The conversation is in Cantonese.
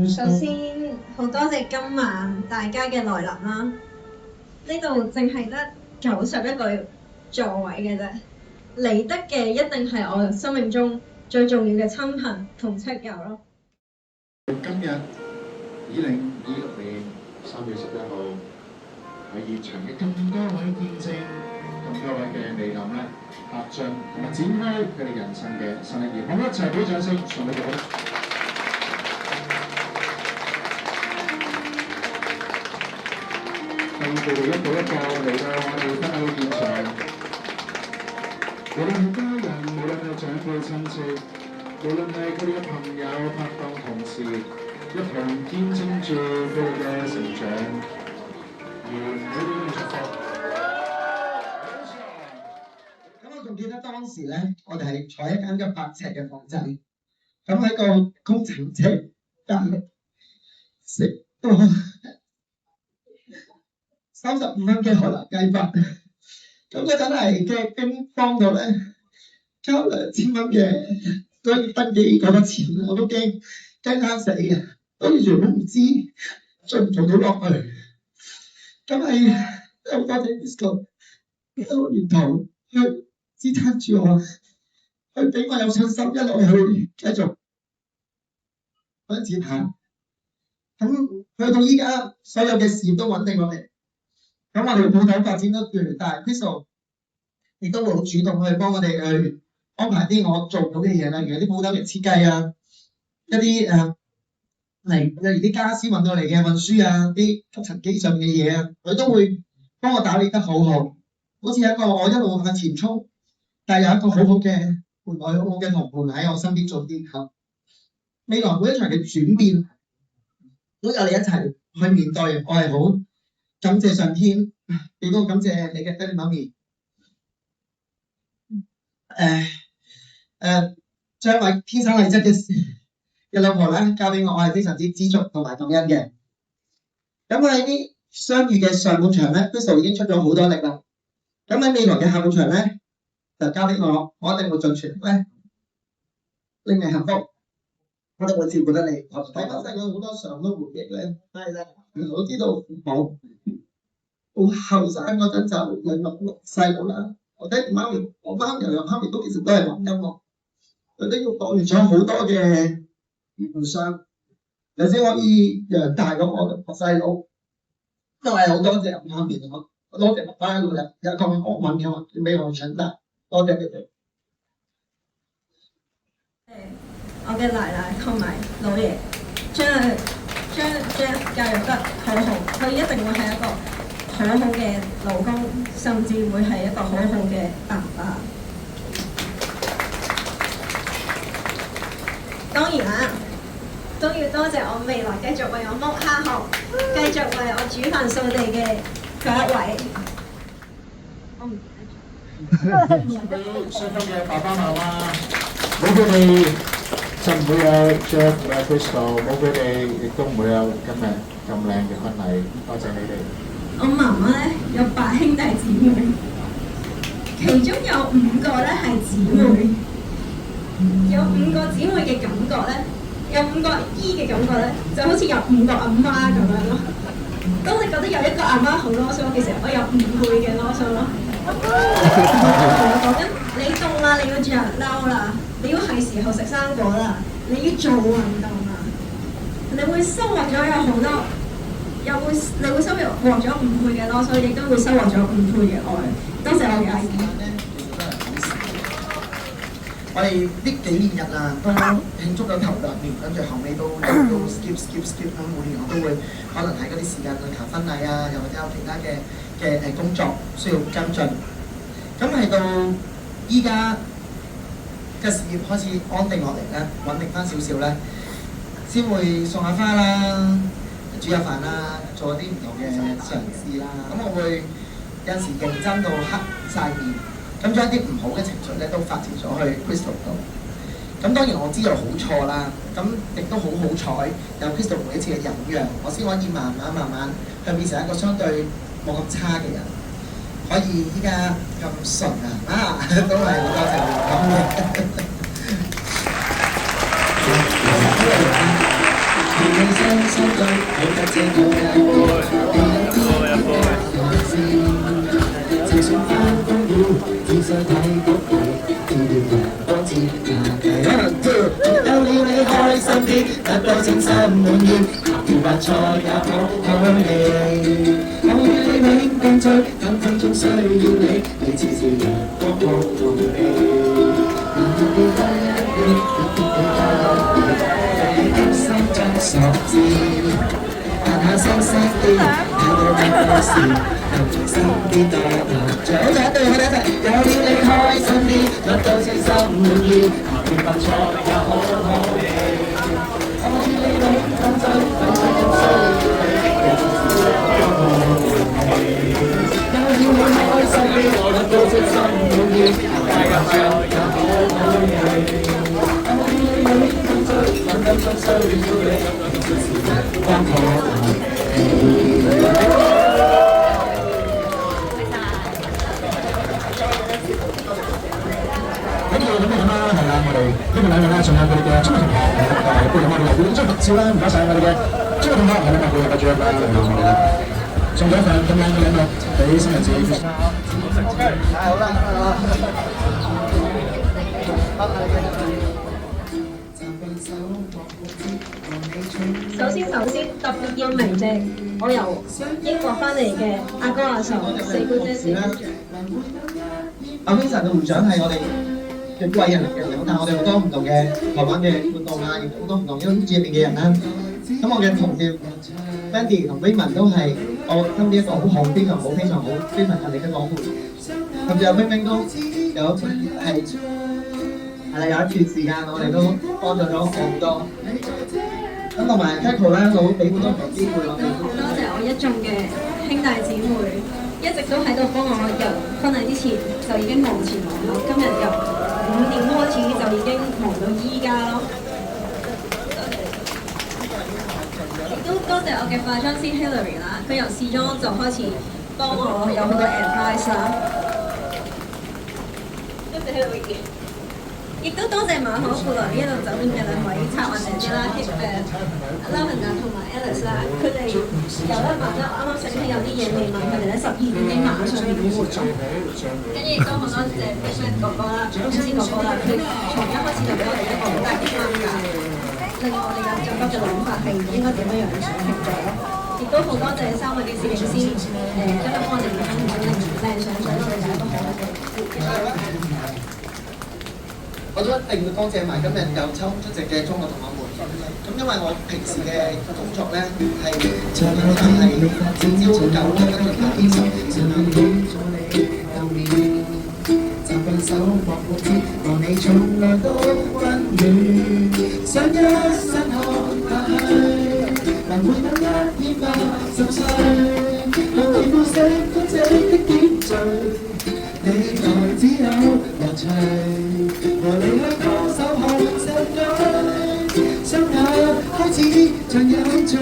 首先好多謝今晚大家嘅來臨啦，呢度淨係得91個座位嘅啫，嚟得嘅一定係我生命中最重要嘅親朋同戚友咯。今日2026年3月11號喺現場嘅咁多位見證、咁多位嘅嚟臨咧，踏進同埋展開佢哋人生嘅新一頁，我哋一齊俾掌聲送俾佢哋。佢哋一步一步嚟到我哋婚禮現場，無論係家人，無論係長輩親戚，無論係佢哋嘅朋友、拍檔、同事，一同見證住佢哋嘅成長，願佢哋嘅祝福。咁我仲記得當時咧，我哋係坐一間100尺嘅房仔，咁喺個工程車隔離食到35蚊嘅海南雞飯，咁嗰陣係嘅驚慌到咧，交2000蚊嘅嗰個登記嗰筆錢，我都驚慳死嘅，我完全都唔知做唔做到落去。咁係好多謝 Crystal 一路沿途去支撐住我，去俾我有信心一路去繼續向前行。咁去到依家，所有嘅事業都穩定落嚟。咁我哋嘅鋪頭發展得越嚟越大 ，Crystal 亦都會好主動去幫我哋去安排啲我做唔到嘅嘢啦，例如啲鋪頭嘅設計啊，一啲例如啲家私運到嚟嘅運輸啊，啲吸塵機上嘅嘢啊，佢都會幫我打理得好好，好似一個我一路向前衝，但係有一個好好嘅伴侶、好好嘅同伴喺我身邊做啲後。未來每一場嘅轉變，都有你一齊去面對，我係好感謝上天，亦都感謝你嘅爹哋媽咪。將位天生麗質嘅老婆咧交俾我，我係非常之知足同埋感恩嘅。咁喺啲相遇嘅上半場咧 ，Crystal 已經出咗好多力啦。咁喺未來嘅下半場咧，就交俾我，我一定會盡全力咧，令你幸福，我哋會照顧得你。睇翻細個好多上都回憶咧，係啦，我知道冇好後生嗰陣就兩六細路啦。我爹哋媽咪，我媽咪又媽咪都其實都係玩音樂，佢都要講完咗好多嘅唔傷，你先可以養大咗我個細佬。都係好多謝媽咪咯，多謝爸爸努力，有個學問嘅話俾我長大，多謝佢哋。我嘅奶奶同埋老爺將 Jeff 教育得好好，佢一定會係一個好好嘅老公，甚至會係一個好好嘅爸爸。當然啦，都要多謝我未來繼續為我剝蝦殼，繼續為我煮飯掃地嘅嗰一位。我唔記得咗。雙方嘅爸爸媽媽，冇佢哋就唔會有 Jeff 同埋 Crystal， 冇佢哋亦都唔會有今日咁靚嘅婚禮。多謝你哋。我媽媽咧有8兄弟姊妹，其中有5個咧係姊妹，有5個姊妹嘅感覺咧，有5個姨嘅感覺咧，就好似有5個阿媽咁樣咯。當你覺得有一個阿媽好囉嗦，其實我有5倍嘅囉嗦咯。同我講緊，你凍啦，你要着褸啦，你要係時候食生果啦，你要做運動啦，你會收穫咗有好多。你會收穫咗5倍嘅囉嗦，亦都會收穫咗5倍嘅愛。多謝我嘅阿姨。我哋呢幾年日啊，都慶祝咗頭2年，跟住後尾都 skip 咁，每年我都會可能喺嗰啲時間去求婚禮啊，又或者有其他嘅工作需要跟進。咁係到依家嘅事業開始安定落嚟咧，穩定翻少少咧，先會送下花啦。煮下飯啦，做一啲唔同嘅嘗試啦。咁我會有陣時認真到黑晒面，咁將一啲唔好嘅情緒咧都發泄咗去 Crystal 度。咁當然我知道好錯啦，咁亦都好好彩，有 Crystal 每一次嘅忍讓，我先可以慢慢去變成一個相對冇咁差嘅人，可以依家咁純啊，都係好多謝你咁嘅。你雙手對，好得這個就算翻風雨，只想睇到你，天要人多接下地。有了你開心啲，得到稱心滿意，跳白菜也好好味。我與你永共聚，分分鐘需要你，你似是陽光好同你。你心中所知，行下聲聲啲，睇到你嘅事，用心啲多樂趣。好嘅，對我哋一齊，有了你開心啲，得到稱心滿意，甜白菜也好好味。我與你永共聚，分分鐘需要你，你似是陽光好同你。有了你開心啲，得到稱心滿意，甜白菜也好好味。分分鐘需要你，你似是陽光好同你。咁樣啦，係啦，我哋呢個禮物咧，仲有佢哋嘅中學同學，不如我哋嚟表演張合照啦，唔該晒我哋嘅中學同學，係啦，我哋嘅主任啦，嚟到我哋啦，送咗一份咁樣嘅禮物俾新人子。OK，好啦，首先特別要鳴謝我由英國翻嚟嘅阿哥阿嫂、四姑姐四姑丈。阿 Vincent 嘅會長係我哋嘅貴人嚟嘅，有帶我哋好多唔同嘅台灣嘅活動啊，亦都好多唔同音節入面嘅人啦。咁我嘅同事 Mandy 同 Raymond 都係我身邊一個好非常好、非常好、非常勤力嘅夥伴。甚至阿 Ming 都有係啦，有一段時間我哋都幫助咗好多。咁同埋 Taco 咧，都俾好多機會我哋。多謝我一眾嘅兄弟姊妹，一直都喺度幫我由婚禮之前就已經忙前忙後，今日由5點開始就已經忙到依家咯。亦都多謝我嘅化妝師 Hillary 啦，佢由試妝就開始幫我有好多 advice 啦。多謝 Hillary。亦都多謝馬可富來呢一度酒店嘅兩位策劃姐姐啦，Lavender 同埋 Alice 啦，佢哋由得晚咧，啱啱醒起有啲嘢未問，佢哋咧12點已經馬上嚟滿咗。跟住亦都好多謝 Fishman 哥哥啦，公司哥哥啦，佢從一開始就俾我哋一個好大嘅框架，令我哋有更多嘅諗法係應該點樣樣去評價咯。亦都好多謝3位嘅攝影師，今日幫我哋影咗靚相，所以我哋就係一個好嘅我都一定要多謝埋今日有抽空出席嘅中學同學們。咁因為我平時嘅工作咧係朝9晚5，習慣手握木鐵，和你從來都溫暖，想一身汗下去，能會等一天80歲，向你呼聲歡這的點綴，你來只有樂趣。和你喺歌手學世界，雙眼開始像有罪。